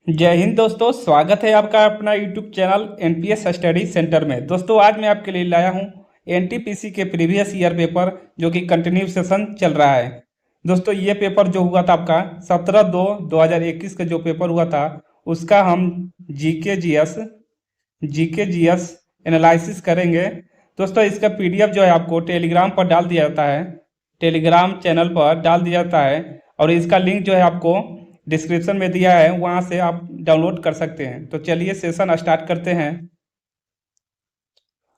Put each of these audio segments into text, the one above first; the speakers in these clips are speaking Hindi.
जय हिंद दोस्तों, स्वागत है आपका अपना YouTube channel NPS study centre में। दोस्तों आज मैं आपके लिए लाया हूं एनटीपीसी के प्रीवियस ईयर पेपर जो कि कंटिन्यू सेशन चल रहा है। दोस्तों ये पेपर जो हुआ था आपका 17/2/2021 का जो पेपर हुआ था उसका हम जीके जीएस एनालिसिस करेंगे। दोस्तों इसका पीडीएफ जो है आपको टेलीग्राम पर डाल दिया जाता है, टेलीग्राम चैनल पर डाल दिया जाता है और इसका लिंक जो है आपको डिस्क्रिप्शन में दिया है, वहां से आप डाउनलोड कर सकते हैं। तो चलिए सेशन स्टार्ट करते हैं।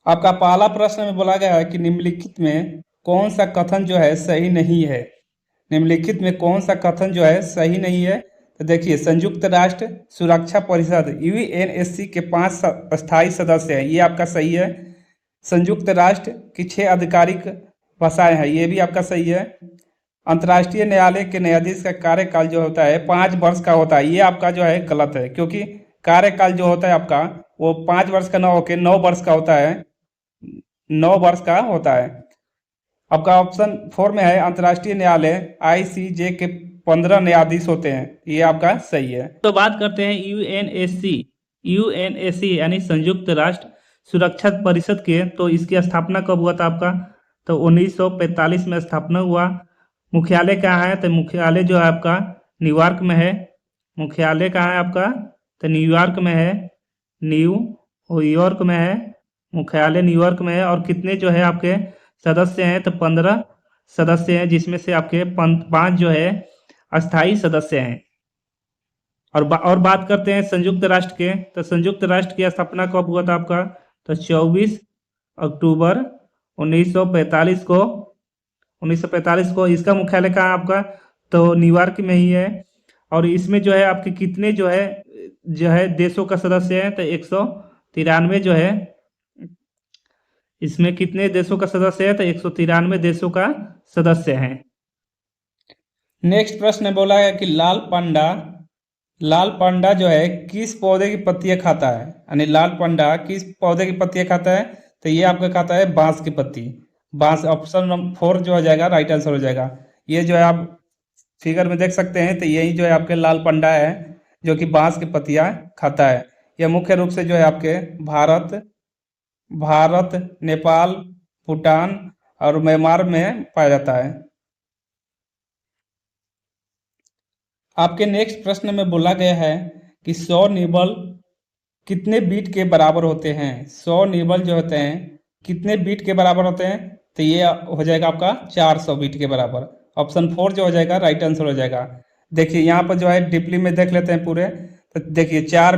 आपका पहला प्रश्न में बोला गया है कि निम्नलिखित में कौन सा कथन जो है सही नहीं है। निम्नलिखित में कौन सा कथन जो है सही नहीं है। तो देखिए, संयुक्त राष्ट्र सुरक्षा परिषद यूएनएससी के 5 स्थायी सदस्य हैं, ये आपका सही है। संयुक्त राष्ट्र की 6 आधिकारिक भाषाएं हैं, ये भी आपका सही है। अंतर्राष्ट्रीय न्यायालय के न्यायाधीश का कार्यकाल जो होता है 5 वर्ष का होता है, ये आपका जो है गलत है, क्योंकि कार्यकाल जो होता है आपका वो 5 वर्ष का ना होकर 9 वर्ष का होता है, 9 वर्ष का होता है। आपका ऑप्शन 4 में है अंतर्राष्ट्रीय न्यायालय आईसीजे के 15 न्यायाधीश होते हैं, ये आपका सही है। तो बात करते हैं यूएनएससी यानी संयुक्त राष्ट्र सुरक्षा परिषद के। तो इसकी स्थापना कब हुआ था आपका? तो 1945 में स्थापना हुआ। मुख्यालय कहाँ है? तो मुख्यालय जो है आपका न्यूयॉर्क में है। मुख्यालय कहाँ है आपका? तो न्यूयॉर्क में है, न्यूयॉर्क में है, मुख्यालय न्यूयॉर्क में है। और कितने जो है आपके सदस्य हैं? तो 15 सदस्य हैं, जिसमें से आपके 5 जो है अस्थाई सदस्य हैं। और बात करते हैं संयुक्त राष्ट्र के। तो संयुक्त राष्ट्र की स्थापना कब हुआ था आपका? तो 24 अक्टूबर 1945 को 1945 को। इसका मुख्यालय कहाँ है आपका? तो न्यूयॉर्क में ही है। और इसमें जो है आपके कितने जो है देशों का सदस्य है? तो 193 जो है, इसमें कितने देशों का सदस्य है? तो 193 देशों का सदस्य है। नेक्स्ट प्रश्न बोला है कि लाल पांडा जो है किस पौधे की पत्तियां खाता है, यानी लाल पांडा किस पौधे की पत्तियां खाता है? तो ये आपका खाता है बांस की पत्ती। बांस, ऑप्शन नंबर 4 जो हो जाएगा राइट आंसर हो जाएगा। ये जो है आप फिगर में देख सकते हैं, तो यही जो है आपके लाल पांडा है जो कि बांस की पत्तियां खाता है। यह मुख्य रूप से जो है आपके भारत, नेपाल, भूटान और म्यांमार में पाया जाता है। आपके नेक्स्ट प्रश्न में बोला गया है कि 100 निबल कितने बीट के बराबर होते हैं? 100 निबल जो होते हैं कितने बीट के बराबर होते हैं? तो ये हो जाएगा आपका 400 बीट के बराबर। ऑप्शन 4 जो हो जाएगा राइट आंसर हो जाएगा। देखिए यहाँ पर जो है डीपली में देख लेते हैं पूरे। तो देखिए 4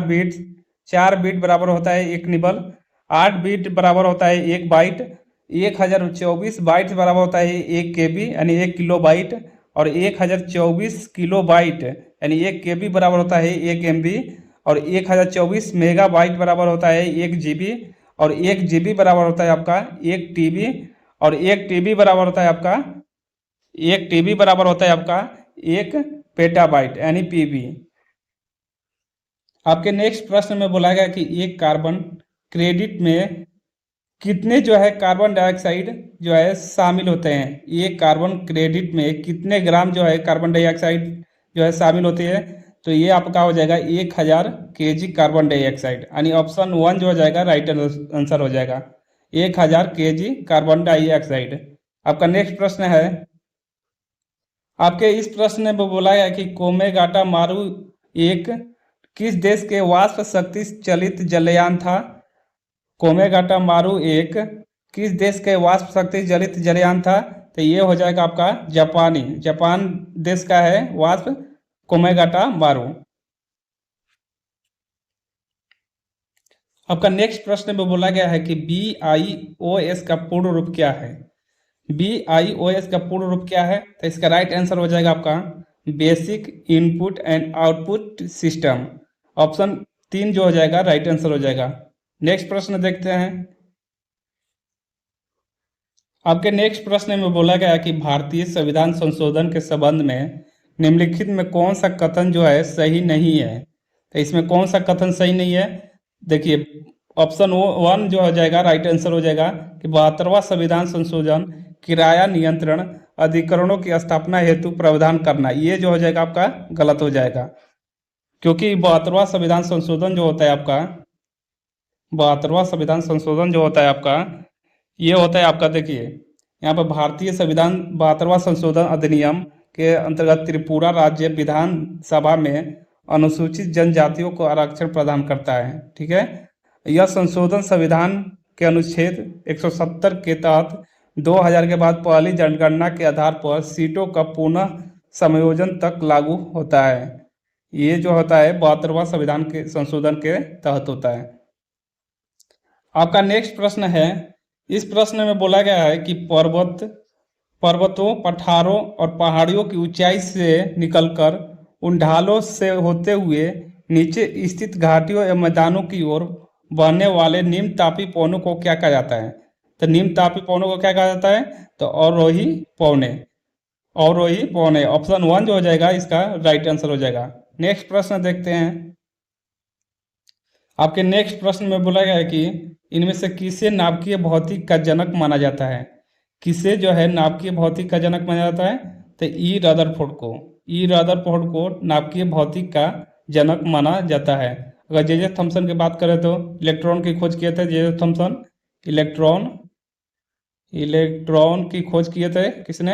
बीट बराबर होता है 1 निबल, 8 बीट बराबर होता है 1 बाइट, 1024 बाइट बराबर होता है 1 केबी यानी 1 किलो बाइट, और 1024 किलो बाइट यानी 1 केबी बराबर होता है 1 एमबी, और 1024 मेगाबाइट बराबर होता है 1 जीबी, और 1 जीबी बराबर होता है आपका 1 टीबी, और 1 टीबी बराबर होता है आपका 1 पेटाबाइट यानी पीबी। आपके नेक्स्ट प्रश्न में बोला गया कि एक कार्बन क्रेडिट में कितने जो है कार्बन डाइऑक्साइड जो है शामिल होते हैं? ये कार्बन क्रेडिट में कितने ग्राम जो है कार्बन डाइऑक्साइड जो है शामिल होती है? तो ये आपका हो जाएगा 1000 केजी कार्बन डाइऑक्साइड, यानी ऑप्शन 1 जो हो जाएगा राइट आंसर हो जाएगा 1000 केजी कार्बन डाइऑक्साइड। आपका नेक्स्ट प्रश्न है, आपके इस प्रश्न में बोला गया कि कोमेगाटा मारू एक किस देश के वाष्प शक्ति चलित जलयान था? कोमेगाटा मारू एक किस देश के वाष्प शक्ति चलित जलयान था? तो ये हो जाएगा आपका जापान देश का है वाष्प कोमेगाटा मारू। आपका नेक्स्ट प्रश्न में बोला गया है कि BIOS का पूर्ण रूप क्या है? BIOS का पूर्ण रूप क्या है? तो इसका राइट आंसर हो जाएगा आपका basic input and output system. Option 3 जो हो जाएगा राइट आंसर हो जाएगा। नेक्स्ट प्रश्न देखते हैं। आपके नेक्स्ट प्रश्न में बोला गया कि भारतीय संविधान संशोधन के संबंध में निम्नलिखित में कौन सा कथन जो है सही नहीं है? तो इसमें कौन सा कथन सही नहीं है? देखिए ऑप्शन 1 जो हो जाएगा राइट आंसर हो जाएगा कि 72वां संविधान संशोधन किराया नियंत्रण अधिकरणों की स्थापना हेतु प्रावधान करना, ये जो हो जाएगा आपका गलत हो जाएगा। क्योंकि 72वां संविधान संशोधन जो होता है आपका, 72वां संविधान संशोधन जो होता है आपका, ये होता है आपका, देखिए यहाँ पर भारतीय संविधान 72वां संशोधन अधिनियम के अंतर्गत त्रिपुरा राज्य विधानसभा में अनुसूचित जनजातियों को आरक्षण प्रदान करता है। ठीक है, यह संशोधन संविधान के अनुच्छेद 170 के तहत 2000 के बाद पहली जनगणना के आधार पर सीटों का पुनः समायोजन तक लागू होता है। ये जो होता है 72वां संविधान के संशोधन के तहत होता है। आपका नेक्स्ट प्रश्न है, इस प्रश्न में बोला गया है कि पर्वतों, पठारों और पहाड़ियों की ऊंचाई से निकलकर उन ढालों से होते हुए नीचे स्थित घाटियों या मैदानों की ओर बहने वाले निम्न तापी पवनों को क्या कहा जाता है? तो निम्न तापी पवनों को क्या कहा जाता है? तो अवरोही पवने, अवरोही पवने। ऑप्शन 1 जो हो जाएगा इसका राइट आंसर हो जाएगा। नेक्स्ट प्रश्न देखते हैं। आपके नेक्स्ट प्रश्न में बोला गया है कि इनमें से किसे नाभिकीय भौतिक का जनक माना जाता है? किसे जो है नाभिकीय भौतिक का जनक माना जाता है? तो ई रदरफोर्ड को नाभिकीय भौतिक का जनक माना जाता है। अगर जे थॉमसन की बात करें तो इलेक्ट्रॉन की खोज किए थे जे थॉमसन, इलेक्ट्रॉन की खोज किए थे किसने?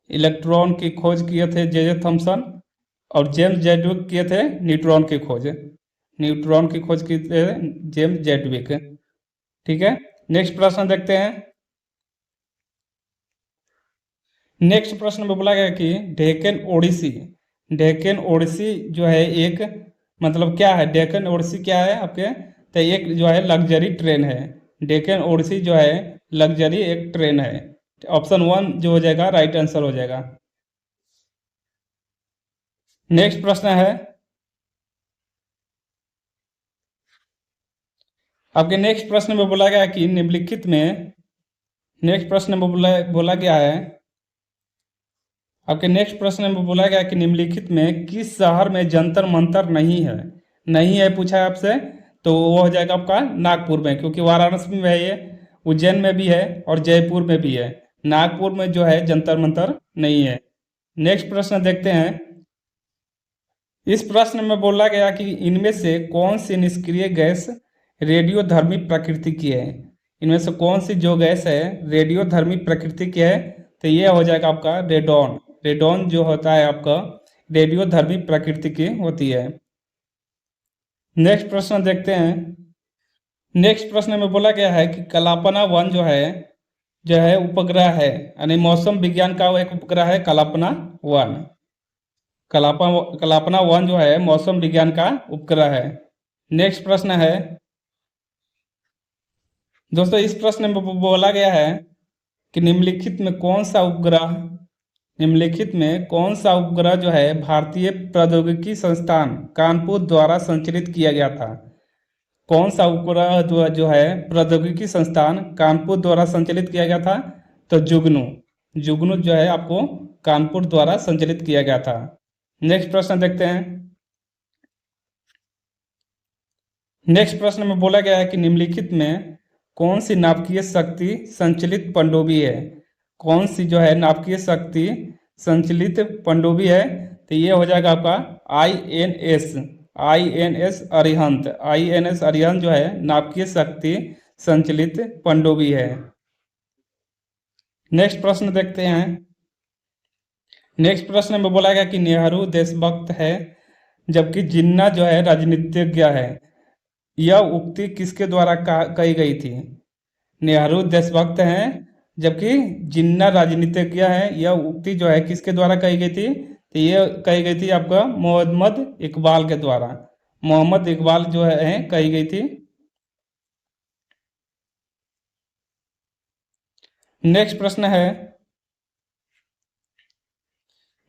इलेक्ट्रॉन की खोज किए थे जे थॉमसन, और जेम्स जैडविक किए थे न्यूट्रॉन की खोज की थे जेम्स जैडविक। ठीक है, नेक्स्ट प्रश्न देखते हैं। नेक्स्ट प्रश्न में बोला गया कि डेक्कन ओडिसी जो है एक, मतलब क्या है डेक्कन ओडिसी? क्या है आपके? तो एक जो है लग्जरी ट्रेन है। डेक्कन ओडिसी जो है लग्जरी एक ट्रेन है। ऑप्शन 1 जो हो जाएगा राइट आंसर हो जाएगा। नेक्स्ट प्रश्न है आपके नेक्स्ट प्रश्न में बोला गया कि निम्नलिखित में, नेक्स्ट प्रश्न में बोला गया है, आपके नेक्स्ट प्रश्न में बोला गया कि निम्नलिखित में किस शहर में जंतर मंतर नहीं है पूछा है आपसे, तो वो हो जाएगा आपका नागपुर में, क्योंकि वाराणसी में है ये, उज्जैन में भी है और जयपुर में भी है। नागपुर में जो है जंतर मंतर नहीं है। नेक्स्ट प्रश्न देखते हैं। इस प्रश्न में बोला गया कि इनमें से कौन सी निष्क्रिय गैस रेडियोधर्मी प्रकृति की है? इनमें से कौन सी जो गैस है रेडियोधर्मी प्रकृति की है? तो ये हो जाएगा आपका रेडॉन जो होता है आपका रेडियोधर्मी प्रकृति की होती है। नेक्स्ट प्रश्न देखते हैं। नेक्स्ट प्रश्न में बोला गया है कि कल्पना 1 जो है उपग्रह है, यानी मौसम विज्ञान का वो एक उपग्रह है कल्पना 1। कल्पना 1 जो है मौसम विज्ञान का उपग्रह है। नेक्स्ट प्रश्न है दोस्तों, इस प्रश्न में बोला गया है कि निम्नलिखित में कौन सा उपग्रह जो है भारतीय प्रौद्योगिकी संस्थान कानपुर द्वारा संचालित किया गया था? कौन सा उपग्रह जो है प्रौद्योगिकी संस्थान कानपुर द्वारा संचालित किया गया था? तो जुगनू जो है आपको कानपुर द्वारा संचालित किया गया था। नेक्स्ट प्रश्न देखते हैं। नेक्स्ट प्रश्न में बोला गया है कि निम्नलिखित में कौन सी नाभिकीय शक्ति संचलित पनडुब्बी है? कौन सी जो है नाभिकीय शक्ति संचलित पनडुब्बी है? तो ये हो जाएगा आपका आईएनएस अरिहंत जो है नाभिकीय शक्ति संचलित पनडुब्बी है। नेक्स्ट प्रश्न देखते हैं। नेक्स्ट प्रश्न में बोला गया कि नेहरू देशभक्त है जबकि जिन्ना जो है राजनीतिज्ञ है। यह उक्ति किसके द्वारा कही गई थी? नेहरू देशभक्त हैं जबकि जिन्ना राजनीतिज्ञ है, यह उक्ति जो है किसके द्वारा कही गई थी? तो ये कही गई थी आपका मोहम्मद इकबाल के द्वारा। मोहम्मद इकबाल जो है कही गई थी। नेक्स्ट प्रश्न है।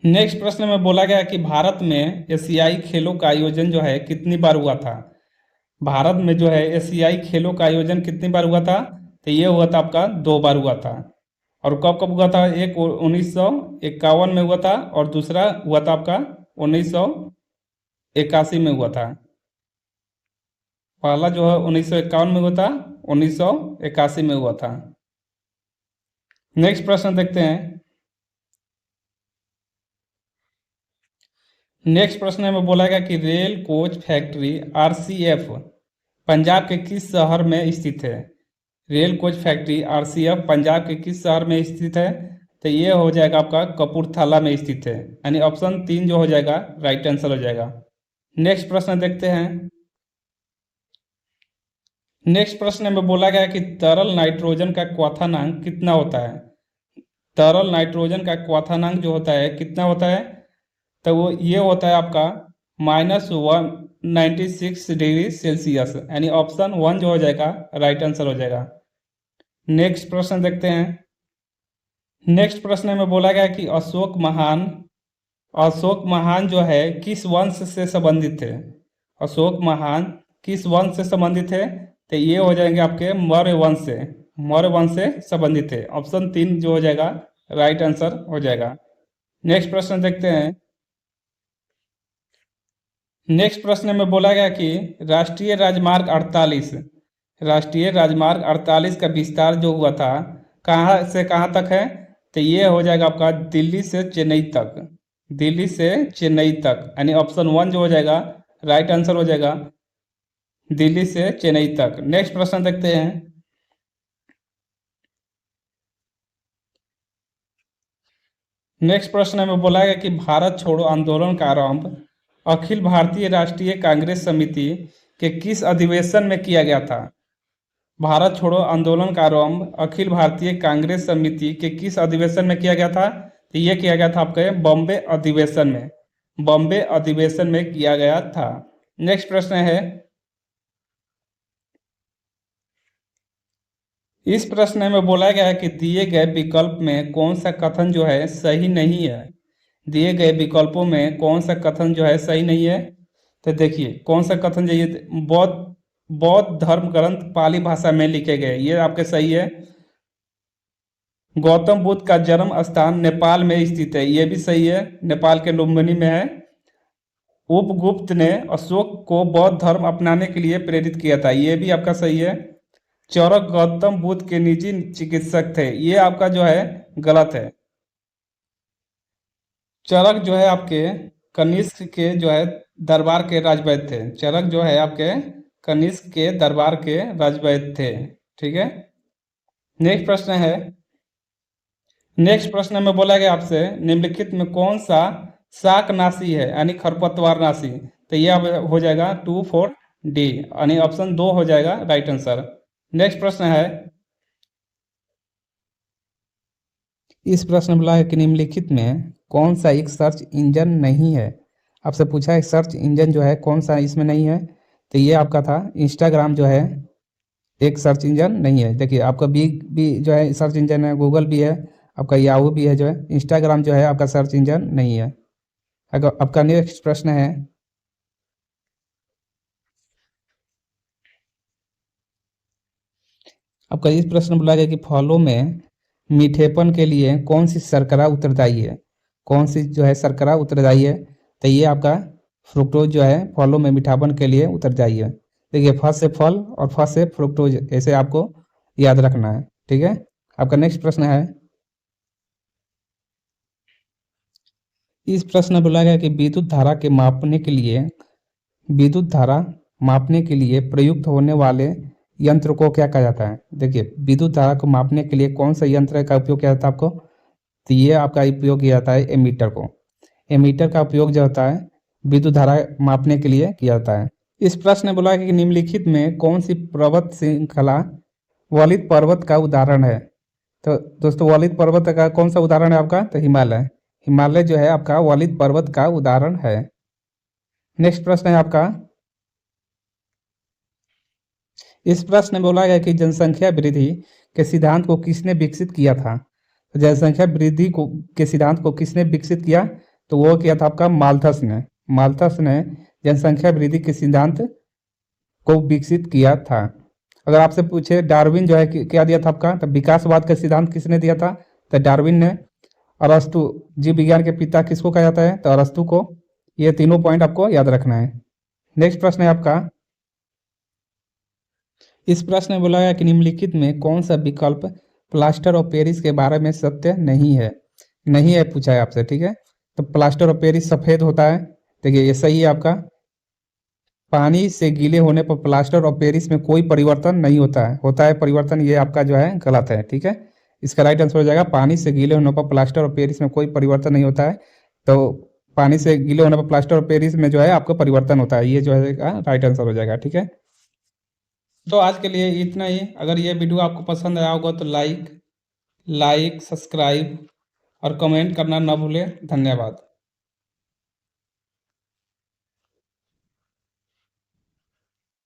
नेक्स्ट प्रश्न में बोला गया कि भारत में एशियाई खेलों का आयोजन जो है कितनी बार हुआ था? भारत में जो है एशियाई खेलों का आयोजन कितनी बार हुआ था? तो ये हुआ था आपका 2 बार हुआ था। और कब कब हुआ था? एक 1951 में हुआ था और दूसरा हुआ था आपका 1981 में हुआ था। पहला जो है 1951 में हुआ था, 1981 में हुआ था। नेक्स्ट प्रश्न देखते हैं। नेक्स्ट प्रश्न में बोला गया कि rail coach factory RCF Punjab के किस शहर में स्थित है। Rail coach factory RCF Punjab के किस शहर में स्थित है, तो ये हो जाएगा आपका कपूरथला में स्थित है, यानी ऑप्शन 3 जो हो जाएगा राइट आंसर हो जाएगा। नेक्स्ट प्रश्न देखते हैं। नेक्स्ट प्रश्न में बोला गया कि तरल नाइट्रोजन का क्वथनांक कितना होता है। तरल नाइट्रोजन का क्वथनांक जो होता है कितना होता है, तो वो ये होता है आपका -196 डिग्री सेल्सियस, यानी ऑप्शन 1 जो हो जाएगा राइट आंसर हो जाएगा। नेक्स्ट प्रश्न देखते हैं। नेक्स्ट प्रश्न में बोला गया कि अशोक महान जो है किस वंश से संबंधित थे। अशोक महान किस वंश से संबंधित है, तो ये हो जाएंगे आपके मौर्य वंश से संबंधित है, ऑप्शन 3 जो हो जाएगा राइट आंसर हो जाएगा। नेक्स्ट प्रश्न देखते हैं। नेक्स्ट प्रश्न में बोला गया कि राष्ट्रीय राजमार्ग 48 का विस्तार जो हुआ था कहाँ से कहाँ तक है, तो ये हो जाएगा आपका दिल्ली से चेन्नई तक, यानी ऑप्शन 1 जो हो जाएगा राइट आंसर हो जाएगा, दिल्ली से चेन्नई तक। नेक्स्ट प्रश्न देखते हैं। नेक्स्ट प्रश्न में बोला गया कि भारत छोड़ो आंदोलन का आरंभ अखिल भारतीय राष्ट्रीय कांग्रेस समिति के किस अधिवेशन में किया गया था। भारत छोड़ो आंदोलन का आरंभ अखिल भारतीय कांग्रेस समिति के किस अधिवेशन में किया गया था, तो ये किया गया था आपके बॉम्बे अधिवेशन में किया गया था। नेक्स्ट प्रश्न है। इस प्रश्न में बोला गया है कि दिए गए विकल्प में कौन सा कथन जो है सही नहीं है। दिए गए विकल्पों में कौन सा कथन जो है सही नहीं है, तो देखिए कौन सा कथन चाहिए। बौद्ध धर्म ग्रंथ पाली भाषा में लिखे गए, ये आपके सही है। गौतम बुद्ध का जन्म स्थान नेपाल में स्थित है, ये भी सही है, नेपाल के लुम्बिनी में है। उपगुप्त ने अशोक को बौद्ध धर्म अपनाने के लिए प्रेरित किया था, ये भी आपका सही है। चरक गौतम बुद्ध के निजी चिकित्सक थे, ये आपका जो है गलत है। चरक जो है आपके कनिष्क के जो है दरबार के राजवैद्य थे। चरक जो है आपके कनिष्क के दरबार के राजवैद्य थे, ठीक है। नेक्स्ट प्रश्न है। नेक्स्ट प्रश्न में बोला गया आपसे निम्नलिखित में कौन सा शाकनाशी है, यानी खरपतवारनाशी, तो यह हो जाएगा 2 4 डी, यानी ऑप्शन 2 हो जाएगा राइट आंसर। नेक्स्ट प्रश्न है। इस प्रश्न में बोला है कि निम्नलिखित में कौन सा एक सर्च इंजन नहीं है। आपसे पूछा है सर्च इंजन जो है कौन सा इसमें नहीं है, तो ये आपका था इंस्टाग्राम जो है एक सर्च इंजन नहीं है। देखिए आपका भी जो है सर्च इंजन है, गूगल भी है, आपका याहू भी है, जो है इंस्टाग्राम जो है आपका सर्च इंजन नहीं है। अगर आपका नेक्स्ट प्रश्न है। आपका इस प्रश्न बोला गया कि फलों में मीठेपन के लिए कौन सी शर्करा उत्तरदायी है। कौन सी जो है शर्करा उत्तरदायी है, तो ये आपका फ्रुक्टोज जो है फलों में मीठापन के लिए उत्तरदायी है। देखिए फ से फल और फ से फ्रुक्टोज, ऐसे आपको याद रखना है, ठीक है। आपका नेक्स्ट प्रश्न है। इस प्रश्न में बोला गया कि विद्युत धारा मापने के लिए प्रयुक्त होने वाले यंत्र को क्या कहा जाता है। देखिए विद्युत धारा को मापने के लिए कौन सा यंत्र का उपयोग किया जाता है आपको, तो ये आपका उपयोग किया जाता है एमीटर को। एमीटर का उपयोग जो होता है विद्युत धारा मापने के लिए किया जाता है। इस प्रश्न में बोला कि निम्नलिखित में कौन सी पर्वत श्रृंखला वलित पर्वत का उदाहरण है। तो दोस्तों वलित पर्वत का कौन सा उदाहरण है आपका, तो हिमालय जो है आपका वलित पर्वत का उदाहरण है। नेक्स्ट प्रश्न है आपका। इस प्रश्न में बोला गया कि जनसंख्या वृद्धि के सिद्धांत को किसने विकसित किया था। तो जनसंख्या वृद्धि के सिद्धांत को किसने विकसित किया, तो वो किया था आपका माल्थस ने जनसंख्या वृद्धि के सिद्धांत को विकसित किया था। अगर आपसे पूछे डार्विन जो है क्या दिया था आपका, तो विकासवाद का सिद्धांत किसने दिया था, तो डार्विन ने। अरस्तु जीव विज्ञान के पिता किसको कहा जाता है, तो अरस्तु को। ये तीनों पॉइंट आपको याद रखना है। नेक्स्ट प्रश्न है आपका। इस प्रश्न में बोला गया कि निम्नलिखित में कौन सा विकल्प प्लास्टर ऑफ पेरिस के बारे में सत्य नहीं है पूछा है आपसे, ठीक है। तो प्लास्टर ऑफ पेरिस सफ़ेद होता है, देखिए ये सही है आपका। पानी से गीले होने पर प्लास्टर और पेरिस में कोई परिवर्तन नहीं होता है परिवर्तन, ये आपका जो है गलत है, ठीक है। इसका राइट आंसर हो जाएगा पानी से गीले होने पर प्लास्टर और पेरिस में कोई परिवर्तन नहीं होता है। तो पानी से गीले होने पर प्लास्टर और पेरिस में जो है आपको परिवर्तन होता है, ये जो है राइट आंसर हो जाएगा, ठीक है। तो आज के लिए इतना ही। अगर ये वीडियो आपको पसंद आया होगा तो लाइक सब्सक्राइब और कमेंट करना ना भूलें। धन्यवाद।